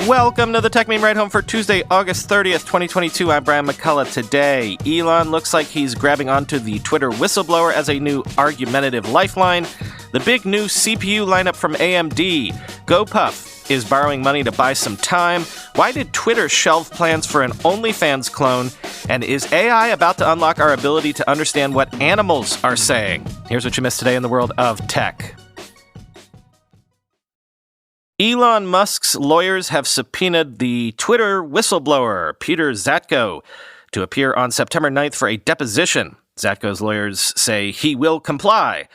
Welcome to the Techmeme Ride Home for Tuesday, August 30th, 2022. I'm Brian McCullough. Today, Elon looks like he's grabbing onto the Twitter whistleblower as a new argumentative lifeline. The big new CPU lineup from AMD. GoPuff is borrowing money to buy some time. Why did Twitter shelve plans for an OnlyFans clone? And is AI about to unlock our ability to understand what animals are saying? Here's what you missed today in the world of tech. Elon Musk's lawyers have subpoenaed the Twitter whistleblower, Peter Zatko, to appear on September 9th for a deposition. Zatko's lawyers say he will comply.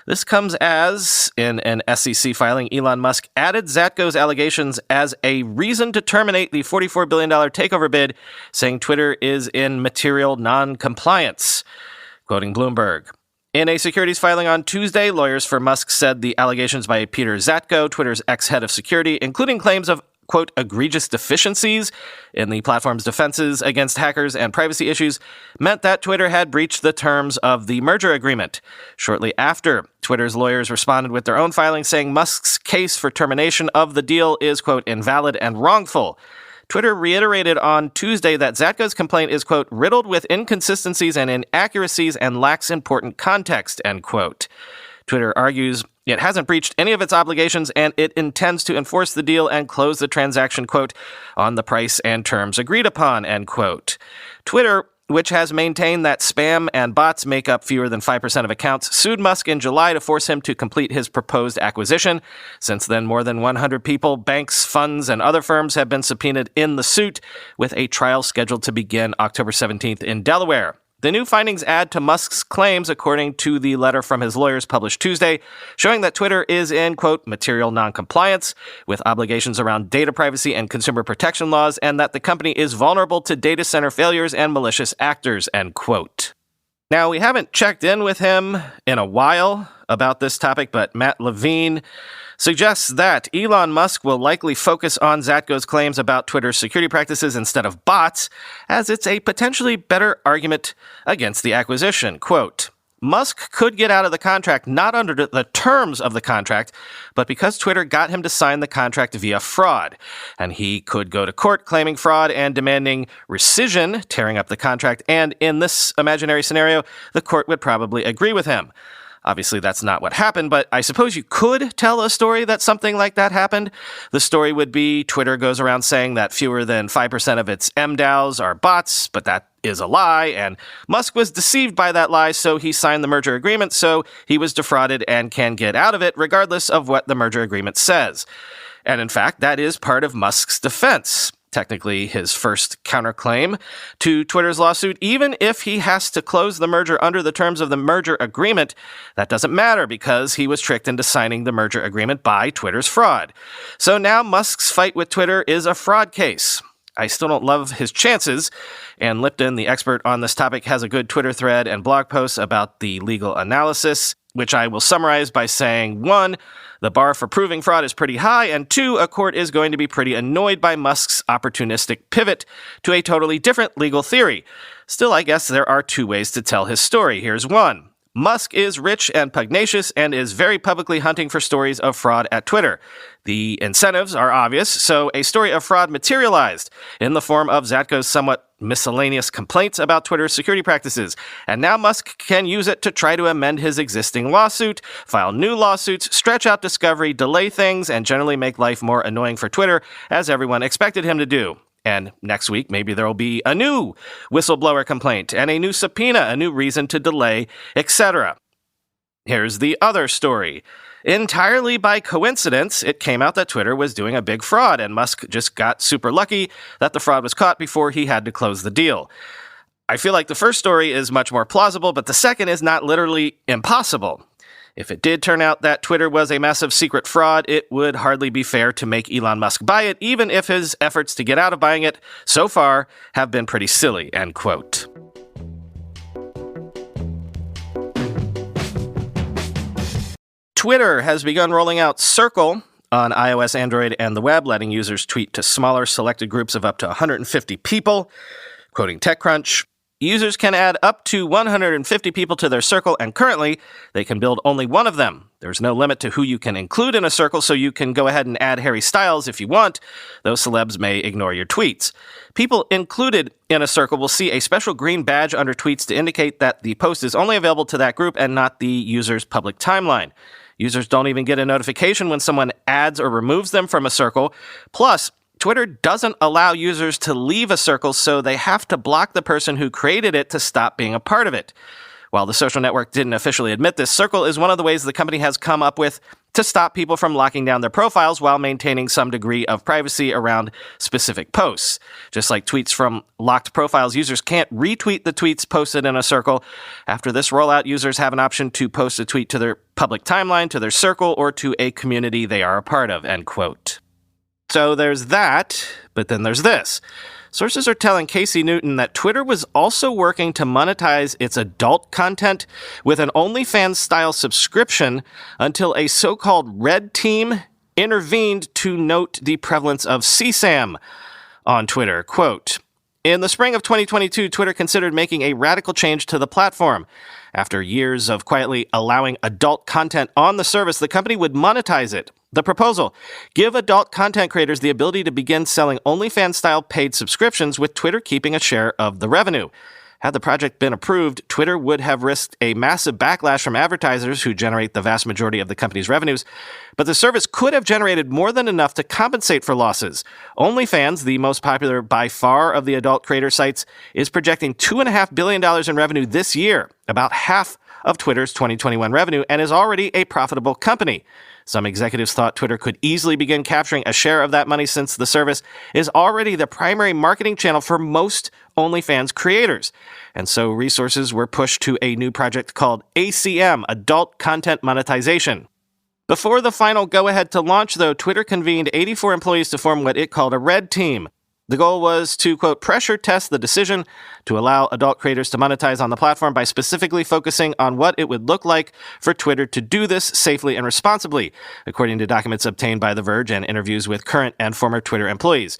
This comes as, in an SEC filing, Elon Musk added Zatko's allegations as a reason to terminate the $44 billion takeover bid, saying Twitter is in material non-compliance. Quoting Bloomberg. In a securities filing on Tuesday, lawyers for Musk said the allegations by Peter Zatko, Twitter's ex-head of security, including claims of, quote, egregious deficiencies in the platform's defenses against hackers and privacy issues, meant that Twitter had breached the terms of the merger agreement. Shortly after, Twitter's lawyers responded with their own filing saying Musk's case for termination of the deal is, quote, invalid and wrongful. Twitter reiterated on Tuesday that Zatko's complaint is, quote, riddled with inconsistencies and inaccuracies and lacks important context, end quote. Twitter argues it hasn't breached any of its obligations and it intends to enforce the deal and close the transaction, quote, on the price and terms agreed upon, end quote. Twitter, which has maintained that spam and bots make up fewer than 5% of accounts, sued Musk in July to force him to complete his proposed acquisition. Since then, more than 100 people, banks, funds, and other firms have been subpoenaed in the suit, with a trial scheduled to begin October 17th in Delaware. The new findings add to Musk's claims, according to the letter from his lawyers published Tuesday, showing that Twitter is in, quote, material noncompliance with obligations around data privacy and consumer protection laws, and that the company is vulnerable to data center failures and malicious actors, end quote. Now, we haven't checked in with him in a while about this topic, but Matt Levine suggests that Elon Musk will likely focus on Zatko's claims about Twitter's security practices instead of bots, as it's a potentially better argument against the acquisition. Quote, Musk could get out of the contract not under the terms of the contract, but because Twitter got him to sign the contract via fraud. And he could go to court claiming fraud and demanding rescission, tearing up the contract, and in this imaginary scenario, the court would probably agree with him. Obviously, that's not what happened, but I suppose you could tell a story that something like that happened. The story would be Twitter goes around saying that fewer than 5% of its MDAOs are bots, but that is a lie, and Musk was deceived by that lie, so he signed the merger agreement, so he was defrauded and can get out of it regardless of what the merger agreement says. And in fact, that is part of Musk's defense. Technically his first counterclaim to Twitter's lawsuit. Even if he has to close the merger under the terms of the merger agreement, that doesn't matter because he was tricked into signing the merger agreement by Twitter's fraud. So now Musk's fight with Twitter is a fraud case. I still don't love his chances, and Lipton, the expert on this topic, has a good Twitter thread and blog post about the legal analysis, which I will summarize by saying, 1, the bar for proving fraud is pretty high, and 2, a court is going to be pretty annoyed by Musk's opportunistic pivot to a totally different legal theory. Still, I guess there are 2 ways to tell his story. Here's 1. Musk is rich and pugnacious and is very publicly hunting for stories of fraud at Twitter. The incentives are obvious, so a story of fraud materialized in the form of Zatko's somewhat miscellaneous complaints about Twitter's security practices. And now Musk can use it to try to amend his existing lawsuit, file new lawsuits, stretch out discovery, delay things, and generally make life more annoying for Twitter, as everyone expected him to do. And next week, maybe there will be a new whistleblower complaint and a new subpoena, a new reason to delay, etc. Here's the other story. Entirely by coincidence, it came out that Twitter was doing a big fraud, and Musk just got super lucky that the fraud was caught before he had to close the deal. I feel like the first story is much more plausible, but the second is not literally impossible. If it did turn out that Twitter was a massive secret fraud, it would hardly be fair to make Elon Musk buy it, even if his efforts to get out of buying it so far have been pretty silly, end quote. Twitter has begun rolling out Circle on iOS, Android, and the web, letting users tweet to smaller selected groups of up to 150 people. Quoting TechCrunch, Users can add up to 150 people to their circle, and currently, they can build only one of them. There's no limit to who you can include in a circle, so you can go ahead and add Harry Styles if you want, though celebs may ignore your tweets. People included in a circle will see a special green badge under tweets to indicate that the post is only available to that group and not the user's public timeline. Users don't even get a notification when someone adds or removes them from a circle. Plus, Twitter doesn't allow users to leave a circle, so they have to block the person who created it to stop being a part of it. While the social network didn't officially admit this, Circle is one of the ways the company has come up with to stop people from locking down their profiles while maintaining some degree of privacy around specific posts. Just like tweets from locked profiles, users can't retweet the tweets posted in a circle. After this rollout, users have an option to post a tweet to their public timeline, to their circle, or to a community they are a part of, end quote. So there's that, but then there's this. Sources are telling Casey Newton that Twitter was also working to monetize its adult content with an OnlyFans-style subscription until a so-called red team intervened to note the prevalence of CSAM on Twitter. Quote, in the spring of 2022, Twitter considered making a radical change to the platform. After years of quietly allowing adult content on the service, the company would monetize it. The proposal: give adult content creators the ability to begin selling OnlyFans-style paid subscriptions, with Twitter keeping a share of the revenue. Had the project been approved, Twitter would have risked a massive backlash from advertisers who generate the vast majority of the company's revenues, but the service could have generated more than enough to compensate for losses. OnlyFans, the most popular by far of the adult creator sites, is projecting $2.5 billion in revenue this year, about half of Twitter's 2021 revenue, and is already a profitable company. Some executives thought Twitter could easily begin capturing a share of that money since the service is already the primary marketing channel for most OnlyFans creators. And so resources were pushed to a new project called ACM, Adult Content Monetization. Before the final go-ahead to launch, though, Twitter convened 84 employees to form what it called a red team. The goal was to, quote, pressure test the decision to allow adult creators to monetize on the platform by specifically focusing on what it would look like for Twitter to do this safely and responsibly, according to documents obtained by The Verge and interviews with current and former Twitter employees.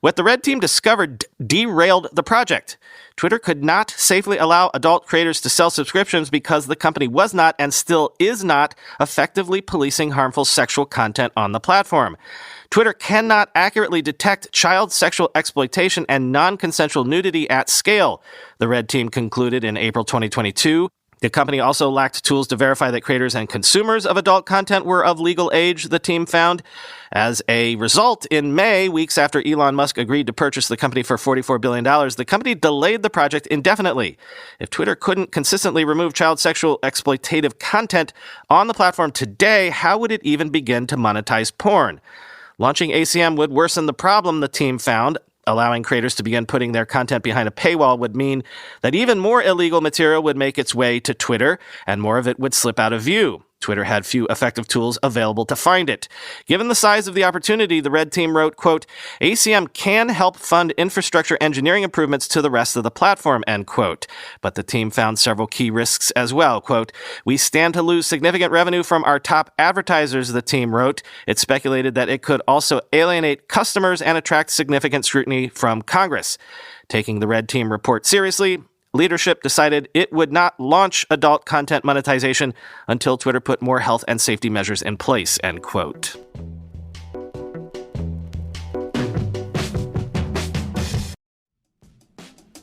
What the red team discovered derailed the project. Twitter could not safely allow adult creators to sell subscriptions because the company was not and still is not effectively policing harmful sexual content on the platform. Twitter cannot accurately detect child sexual exploitation and non-consensual nudity at scale, the red team concluded in April 2022. The company also lacked tools to verify that creators and consumers of adult content were of legal age, the team found. As a result, in May, weeks after Elon Musk agreed to purchase the company for $44 billion, the company delayed the project indefinitely. If Twitter couldn't consistently remove child sexual exploitative content on the platform today, how would it even begin to monetize porn? Launching ACM would worsen the problem, the team found. Allowing creators to begin putting their content behind a paywall would mean that even more illegal material would make its way to Twitter, and more of it would slip out of view. Twitter had few effective tools available to find it. Given the size of the opportunity, the red team wrote, quote, ACM can help fund infrastructure engineering improvements to the rest of the platform, end quote. But the team found several key risks as well. Quote, we stand to lose significant revenue from our top advertisers, the team wrote. It speculated that it could also alienate customers and attract significant scrutiny from Congress. Taking the red team report seriously, leadership decided it would not launch adult content monetization until Twitter put more health and safety measures in place, end quote.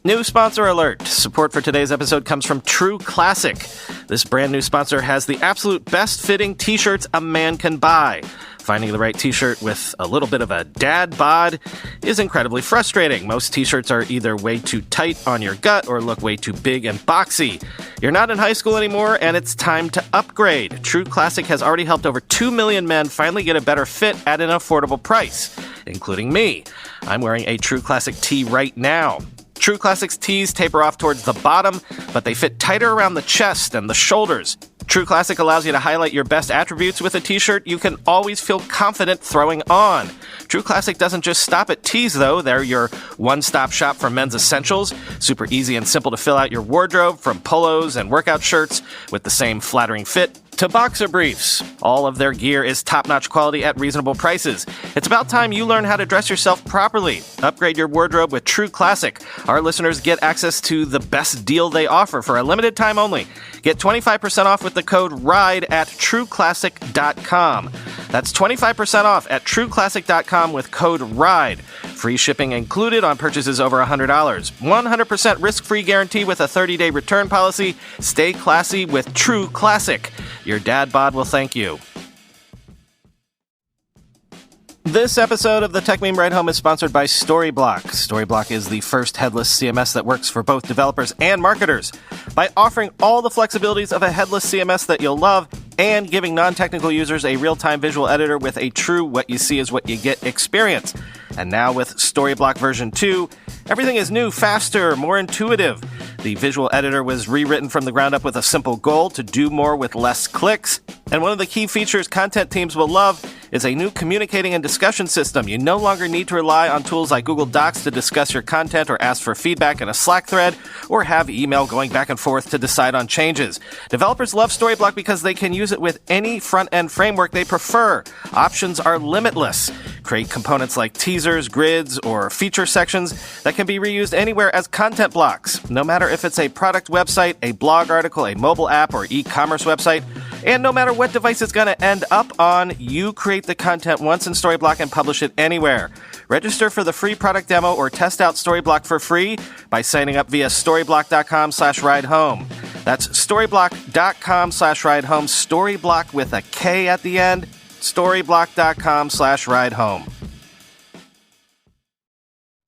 New sponsor alert. Support for today's episode comes from True Classic. This brand new sponsor has the absolute best fitting t-shirts a man can buy. Finding the right t-shirt with a little bit of a dad bod is incredibly frustrating. Most t-shirts are either way too tight on your gut or look way too big and boxy. You're not in high school anymore, and it's time to upgrade. True Classic has already helped over 2 million men finally get a better fit at an affordable price, including me. I'm wearing a True Classic tee right now. True Classic's tees taper off towards the bottom, but they fit tighter around the chest and the shoulders. True Classic allows you to highlight your best attributes with a t-shirt you can always feel confident throwing on. True Classic doesn't just stop at tees, though. They're your one-stop shop for men's essentials. Super easy and simple to fill out your wardrobe, from polos and workout shirts with the same flattering fit to Boxer Briefs. All of their gear is top-notch quality at reasonable prices. It's about time you learn how to dress yourself properly. Upgrade your wardrobe with True Classic. Our listeners get access to the best deal they offer for a limited time only. Get 25% off with the code RIDE at trueclassic.com. That's 25% off at trueclassic.com with code RIDE. Free shipping included on purchases over $100. 100% risk-free guarantee with a 30-day return policy. Stay classy with True Classic. Your dad bod will thank you. This episode of the Techmeme Ride Home is sponsored by Storyblock. Storyblock is the first headless CMS that works for both developers and marketers. By offering all the flexibilities of a headless CMS that you'll love and giving non-technical users a real-time visual editor with a true what you see is what you get experience. And now with Storyblock version 2, everything is new, faster, more intuitive. The visual editor was rewritten from the ground up with a simple goal to do more with less clicks. And one of the key features content teams will love is a new communicating and discussion system. You no longer need to rely on tools like Google Docs to discuss your content or ask for feedback in a Slack thread or have email going back and forth to decide on changes. Developers love Storyblock because they can use it with any front-end framework they prefer. Options are limitless. Create components like teasers, grids, or feature sections that can be reused anywhere as content blocks, no matter if it's a product website, a blog article, a mobile app, or e-commerce website. And no matter what device it's going to end up on, you create the content once in Storyblock and publish it anywhere. Register for the free product demo or test out Storyblock for free by signing up via storyblock.com/ridehome. That's storyblock.com/ridehome. Storyblock with a K at the end. storyblock.com/ridehome.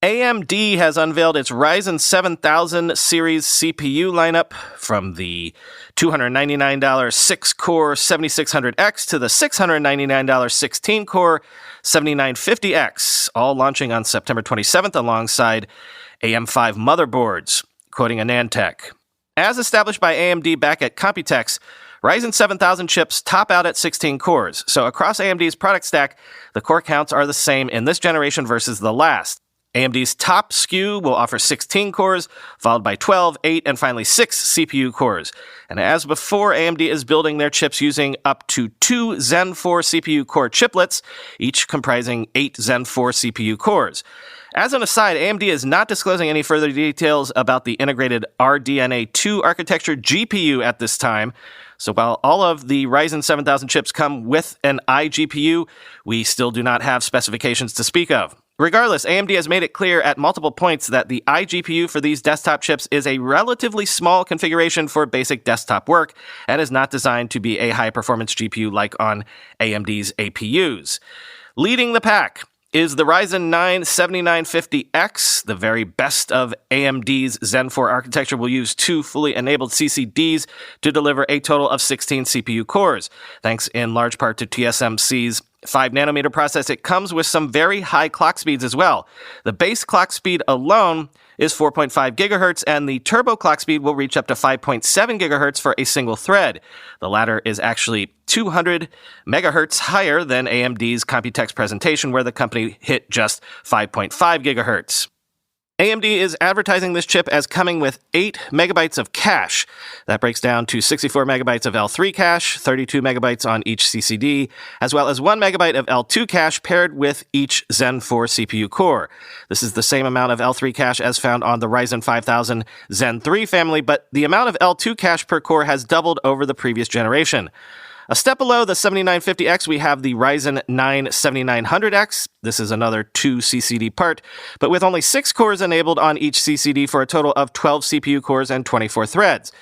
AMD has unveiled its Ryzen 7000 series CPU lineup, from the $299 6-core 7600X to the $699 16-core 7950X, all launching on September 27th alongside AM5 motherboards, quoting AnandTech. As established by AMD back at Computex, Ryzen 7000 chips top out at 16 cores, so across AMD's product stack, the core counts are the same in this generation versus the last. AMD's top SKU will offer 16 cores, followed by 12, 8, and finally 6 CPU cores. And as before, AMD is building their chips using up to 2 Zen 4 CPU core chiplets, each comprising 8 Zen 4 CPU cores. As an aside, AMD is not disclosing any further details about the integrated RDNA 2 architecture GPU at this time. So while all of the Ryzen 7000 chips come with an iGPU, we still do not have specifications to speak of. Regardless, AMD has made it clear at multiple points that the iGPU for these desktop chips is a relatively small configuration for basic desktop work and is not designed to be a high-performance GPU like on AMD's APUs. Leading the pack is the Ryzen 9 7950X. The very best of AMD's Zen 4 architecture will use 2 fully enabled CCDs to deliver a total of 16 CPU cores. Thanks in large part to TSMC's 5nm process, it comes with some very high clock speeds as well. The base clock speed alone is 4.5 gigahertz, and the turbo clock speed will reach up to 5.7 gigahertz for a single thread. The latter is actually 200 megahertz higher than AMD's Computex presentation, where the company hit just 5.5 gigahertz. AMD is advertising this chip as coming with 8 megabytes of cache. That breaks down to 64 megabytes of L3 cache, 32 megabytes on each CCD, as well as 1 megabyte of L2 cache paired with each Zen 4 CPU core. This is the same amount of L3 cache as found on the Ryzen 5000 Zen 3 family, but the amount of L2 cache per core has doubled over the previous generation. A step below the 7950X, we have the Ryzen 9 7900X. This is another 2 CCD part, but with only 6 cores enabled on each CCD for a total of 12 CPU cores and 24 threads.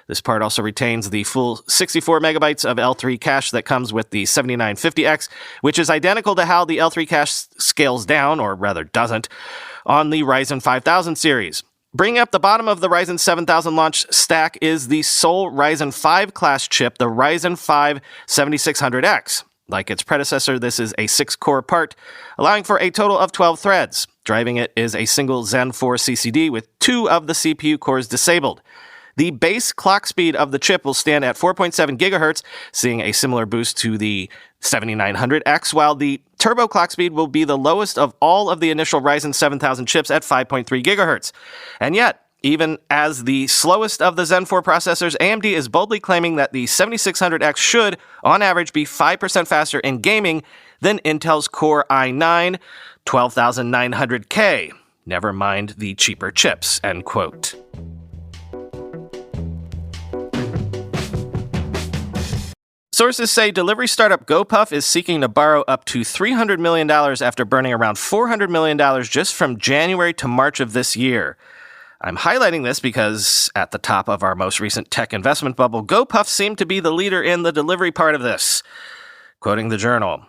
This part also retains the full 64 megabytes of L3 cache that comes with the 7950X, which is identical to how the L3 cache scales down, or rather doesn't, on the Ryzen 5000 series. Bringing up the bottom of the Ryzen 7000 launch stack is the sole Ryzen 5 class chip, the Ryzen 5 7600X. Like its predecessor, this is a 6-core part, allowing for a total of 12 threads. Driving it is a single Zen 4 CCD with 2 of the CPU cores disabled. The base clock speed of the chip will stand at 4.7 gigahertz, seeing a similar boost to the 7900X, while the turbo clock speed will be the lowest of all of the initial Ryzen 7000 chips at 5.3 gigahertz. And yet, Even as the slowest of the Zen 4 processors, AMD is boldly claiming that the 7600X should, on average, be 5% faster in gaming than Intel's Core i9 12900K. Never mind the cheaper chips, end quote. Sources say delivery startup GoPuff is seeking to borrow up to $300 million after burning around $400 million just from January to March of this year. I'm highlighting this because at the top of our most recent tech investment bubble, GoPuff seemed to be the leader in the delivery part of this. Quoting the Journal,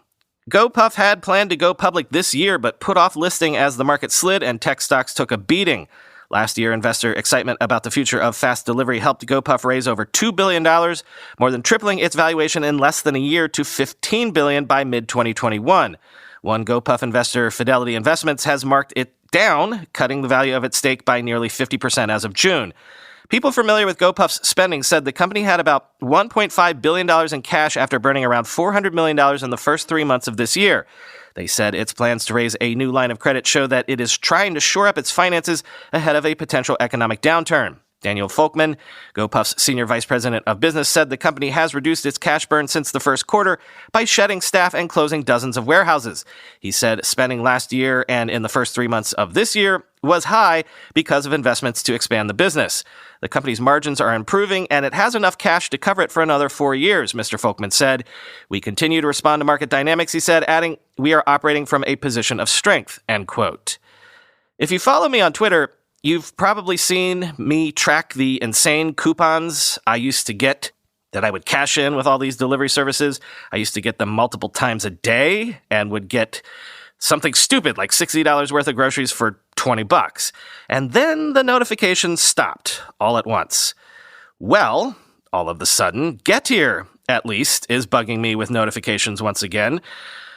GoPuff had planned to go public this year, but put off listing as the market slid and tech stocks took a beating. Last year, investor excitement about the future of fast delivery helped GoPuff raise over $2 billion, more than tripling its valuation in less than a year to $15 billion by mid-2021. One GoPuff investor, Fidelity Investments, has marked it down, cutting the value of its stake by nearly 50% as of June. People familiar with GoPuff's spending said the company had about $1.5 billion in cash after burning around $400 million in the first 3 months of this year. They said its plans to raise a new line of credit show that it is trying to shore up its finances ahead of a potential economic downturn. Daniel Folkman, GoPuff's senior vice president of business, said the company has reduced its cash burn since the first quarter by shedding staff and closing dozens of warehouses. He said spending last year and in the first 3 months of this year was high because of investments to expand the business. The company's margins are improving, and it has enough cash to cover it for another 4 years, Mr. Folkman said. We continue to respond to market dynamics, he said, adding, we are operating from a position of strength, end quote. If you follow me on Twitter, you've probably seen me track the insane coupons I used to get that I would cash in with all these delivery services. I used to get them multiple times a day and would get something stupid like $60 worth of groceries for $20. And then the notifications stopped all at once. Well, all of a sudden, Getir, at least, is bugging me with notifications once again,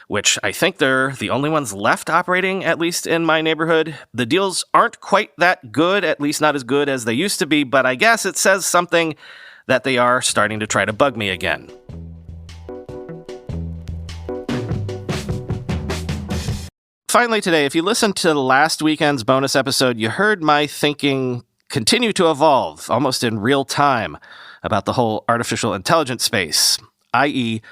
which I think they're the only ones left operating, at least in my neighborhood. The deals aren't quite that good, at least not as good as they used to be, but I guess it says something that they are starting to try to bug me again. Finally today, if you listened to last weekend's bonus episode, you heard my thinking continue to evolve, almost in real time, about the whole artificial intelligence space, i.e.,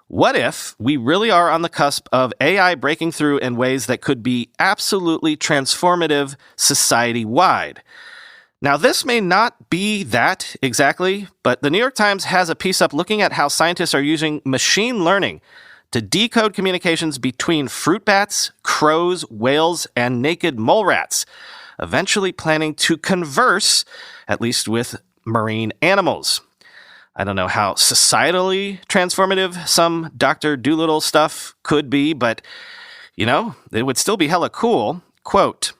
what if we really are on the cusp of AI breaking through in ways that could be absolutely transformative society-wide? Now, this may not be that exactly, but the New York Times has a piece up looking at how scientists are using machine learning to decode communications between fruit bats, crows, whales, and naked mole rats, eventually planning to converse, at least with marine animals. I don't know how societally transformative some Dr. Dolittle stuff could be, but, it would still be hella cool. Quote,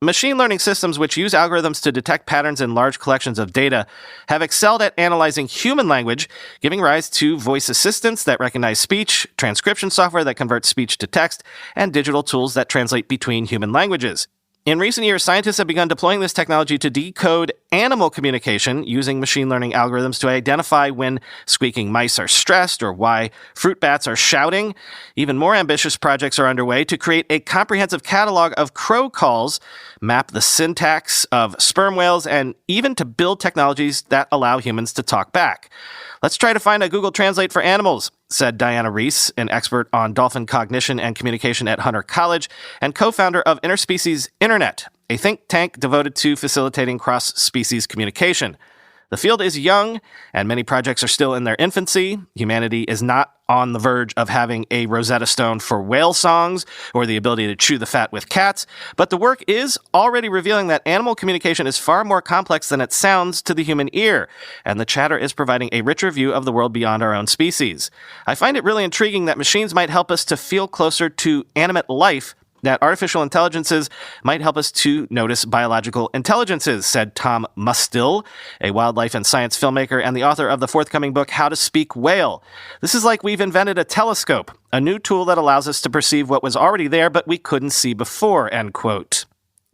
machine learning systems which use algorithms to detect patterns in large collections of data have excelled at analyzing human language, giving rise to voice assistants that recognize speech, transcription software that converts speech to text, and digital tools that translate between human languages. In recent years, scientists have begun deploying this technology to decode animal communication using machine learning algorithms to identify when squeaking mice are stressed or why fruit bats are shouting. Even more ambitious projects are underway to create a comprehensive catalog of crow calls, map the syntax of sperm whales, and even to build technologies that allow humans to talk back. Let's try to find a Google Translate for animals, said Diana Reese, an expert on dolphin cognition and communication at Hunter College and co-founder of Interspecies Internet, a think tank devoted to facilitating cross-species communication. The field is young, and many projects are still in their infancy. Humanity is not on the verge of having a Rosetta Stone for whale songs or the ability to chew the fat with cats, but the work is already revealing that animal communication is far more complex than it sounds to the human ear, and the chatter is providing a richer view of the world beyond our own species. I find it really intriguing that machines might help us to feel closer to animate life, that artificial intelligences might help us to notice biological intelligences, said Tom Mustill, a wildlife and science filmmaker and the author of the forthcoming book, How to Speak Whale. This is like we've invented a telescope, a new tool that allows us to perceive what was already there but we couldn't see before, end quote.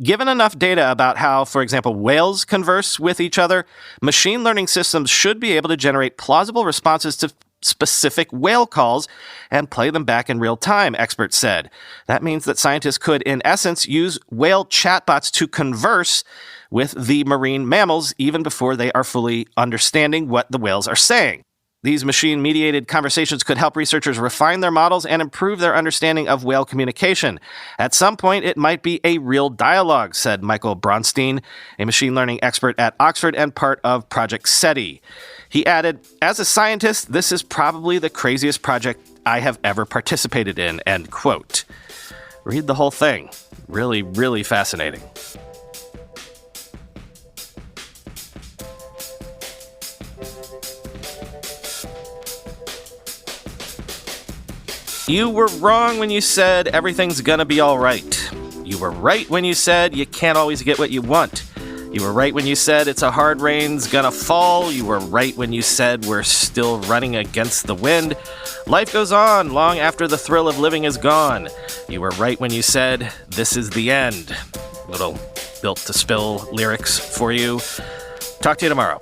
Given enough data about how, for example, whales converse with each other, machine learning systems should be able to generate plausible responses to specific whale calls and play them back in real time, experts said. That means that scientists could, in essence, use whale chatbots to converse with the marine mammals even before they are fully understanding what the whales are saying. These machine-mediated conversations could help researchers refine their models and improve their understanding of whale communication. At some point, it might be a real dialogue, said Michael Bronstein, a machine learning expert at Oxford and part of Project SETI. He added, "As a scientist, this is probably the craziest project I have ever participated in," end quote. Read the whole thing. Really, really fascinating. You were wrong when you said everything's gonna be all right. You were right when you said you can't always get what you want. You were right when you said it's a hard rain's gonna fall. You were right when you said we're still running against the wind. Life goes on long after the thrill of living is gone. You were right when you said this is the end. Little built to spill lyrics for you. Talk to you tomorrow.